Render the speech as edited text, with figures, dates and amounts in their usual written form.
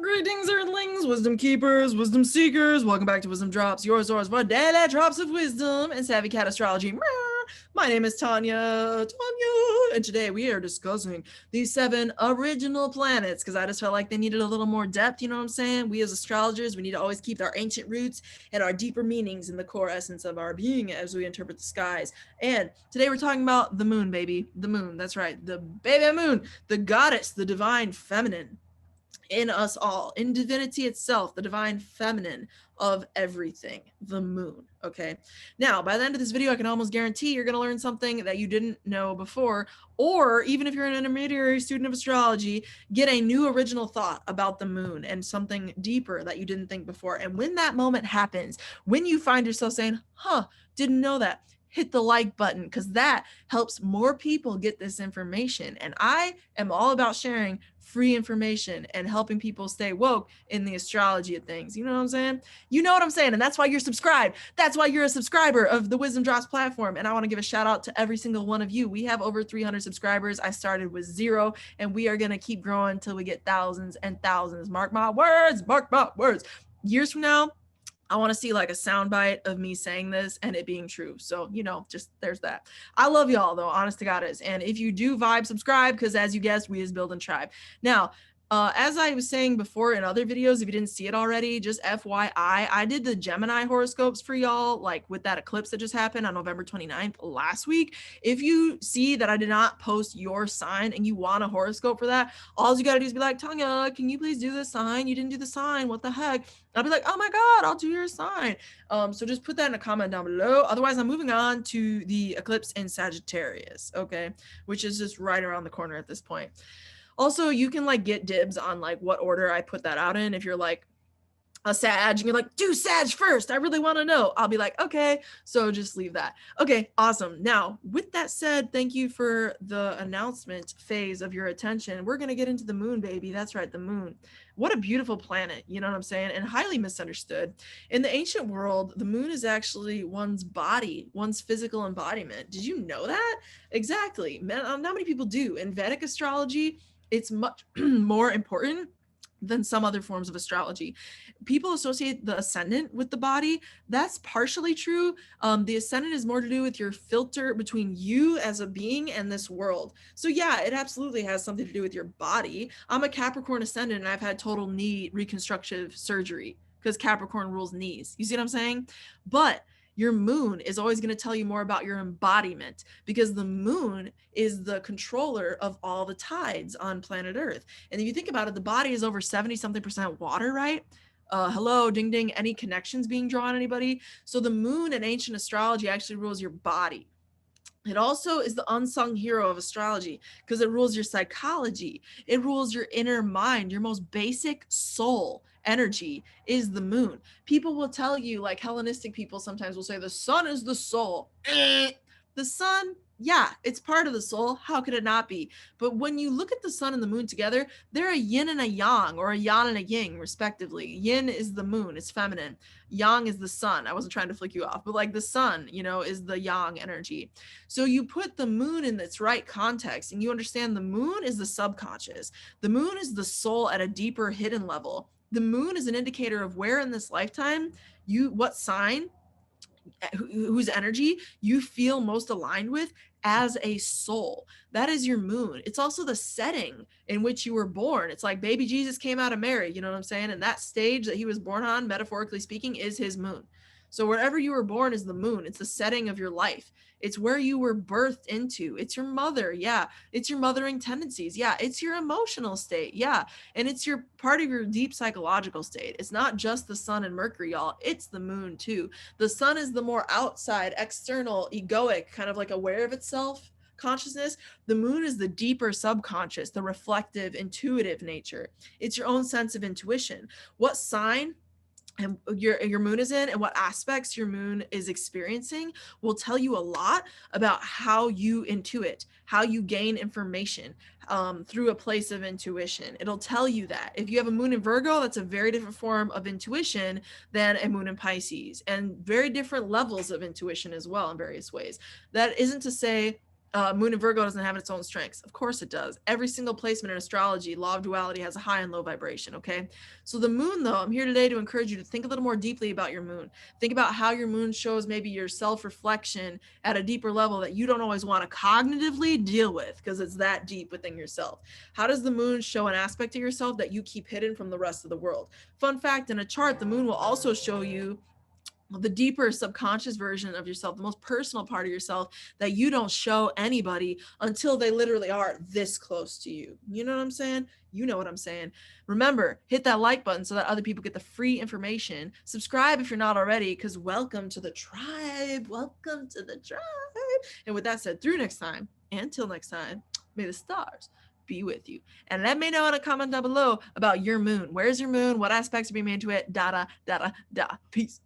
Greetings, Earthlings, wisdom keepers, wisdom seekers. Welcome back to WizdomDropz, your source for daily drops of wisdom and savvy cat astrology. My name is Tonia, and today we are discussing these 7 original planets because I just felt like they needed a little more depth. You know what I'm saying? We as astrologers, we need to always keep our ancient roots and our deeper meanings in the core essence of our being as we interpret the skies. And today we're talking about the moon, baby. The moon. That's right. The baby moon, the goddess, the divine feminine in us all, in divinity itself, the divine feminine of everything, the moon. Okay, now by the end of this video I can almost guarantee you're going to learn something that you didn't know before, or even if you're an intermediary student of astrology, get a new original thought about the moon and something deeper that you didn't think before. And when that moment happens, when you find yourself saying, didn't know that, hit the like button, because that helps more people get this information. And I am all about sharing free information and helping people stay woke in the astrology of things. You know what I'm saying? You know what I'm saying? And that's why you're subscribed. That's why you're a subscriber of the WizdomDropz platform. And I want to give a shout out to every single one of you. We have over 300 subscribers. I started with 0, and we are going to keep growing until we get thousands and thousands. Mark my words, mark my words. Years from now, I want to see like a soundbite of me saying this and it being true. So, you know, just there's that. I love y'all though, honest to God is. And if you do vibe, subscribe, because as you guessed, we is building tribe. Now, as I was saying before in other videos, if you didn't see it already, just FYI, I did the Gemini horoscopes for y'all, like with that eclipse that just happened on November 29th last week. If you see that I did not post your sign and you want a horoscope for that, all you got to do is be like, Tonia, can you please do the sign? You didn't do the sign. What the heck? I'll be like, oh my God, I'll do your sign. So just put that in a comment down below. Otherwise, I'm moving on to the eclipse in Sagittarius, okay? Which is just right around the corner at this point. Also, you can like get dibs on like what order I put that out in. If you're like a Sag and you're like, do Sag first, I really want to know, I'll be like, okay, so just leave that. Okay, awesome. Now, with that said, thank you for the announcement phase of your attention. We're going to get into the moon, baby. That's right, the moon. What a beautiful planet, you know what I'm saying? And highly misunderstood. In the ancient world, the moon is actually one's body, one's physical embodiment. Did you know that? Exactly. Not many people do. In Vedic astrology, it's much more important than some other forms of astrology. People associate the ascendant with the body. That's partially true. The ascendant is more to do with your filter between you as a being and this world. So yeah, it absolutely has something to do with your body. I'm a Capricorn ascendant and I've had total knee reconstructive surgery because Capricorn rules knees. You see what I'm saying? But your moon is always going to tell you more about your embodiment, because the moon is the controller of all the tides on planet Earth. And if you think about it, the body is over 70-something% water, right? Hello, ding ding, any connections being drawn, anybody? So the moon in ancient astrology actually rules your body. It also is the unsung hero of astrology because it rules your psychology. It rules your inner mind, your most basic soul energy is the moon. People will tell you, like Hellenistic people sometimes will say, the sun is the soul. The sun, yeah, it's part of the soul. How could it not be? But when you look at the sun and the moon together, they're a yin and a yang, or a yan and a yin, respectively. Yin is the moon, it's feminine. Yang is the sun. I wasn't trying to flick you off, but like the sun, you know, is the yang energy. So you put the moon in its right context and you understand the moon is the subconscious. The moon is the soul at a deeper hidden level. The moon is an indicator of where in this lifetime what sign, whose energy you feel most aligned with as a soul. That is your moon. It's also the setting in which you were born. It's like baby Jesus came out of Mary, you know what I'm saying? And that stage that he was born on, metaphorically speaking, is his moon. So wherever you were born is the moon. It's the setting of your life. It's where you were birthed into. It's your mother. Yeah. It's your mothering tendencies. Yeah. It's your emotional state. Yeah. And it's your part of your deep psychological state. It's not just the sun and Mercury, y'all. It's the moon too. The sun is the more outside, external, egoic, kind of like aware of itself consciousness. The moon is the deeper subconscious, the reflective, intuitive nature. It's your own sense of intuition. What sign and your moon is in and what aspects your moon is experiencing will tell you a lot about how you intuit, how you gain information through a place of intuition. It'll tell you that. If you have a moon in Virgo, that's a very different form of intuition than a moon in Pisces, and very different levels of intuition as well in various ways. That isn't to say Moon in Virgo doesn't have its own strengths. Of course it does. Every single placement in astrology, law of duality, has a high and low vibration, okay? So the moon, though, I'm here today to encourage you to think a little more deeply about your moon. Think about how your moon shows maybe your self-reflection at a deeper level that you don't always want to cognitively deal with because it's that deep within yourself. How does the moon show an aspect of yourself that you keep hidden from the rest of the world? Fun fact, in a chart, the moon will also show you the deeper subconscious version of yourself, the most personal part of yourself that you don't show anybody until they literally are this close to you. You know what I'm saying? You know what I'm saying. Remember, hit that like button so that other people get the free information. Subscribe if you're not already, because welcome to the tribe. Welcome to the tribe. And with that said, through next time, and until next time, may the stars be with you. And let me know in a comment down below about your moon. Where's your moon? What aspects are being made to it? Da da da da da. Peace.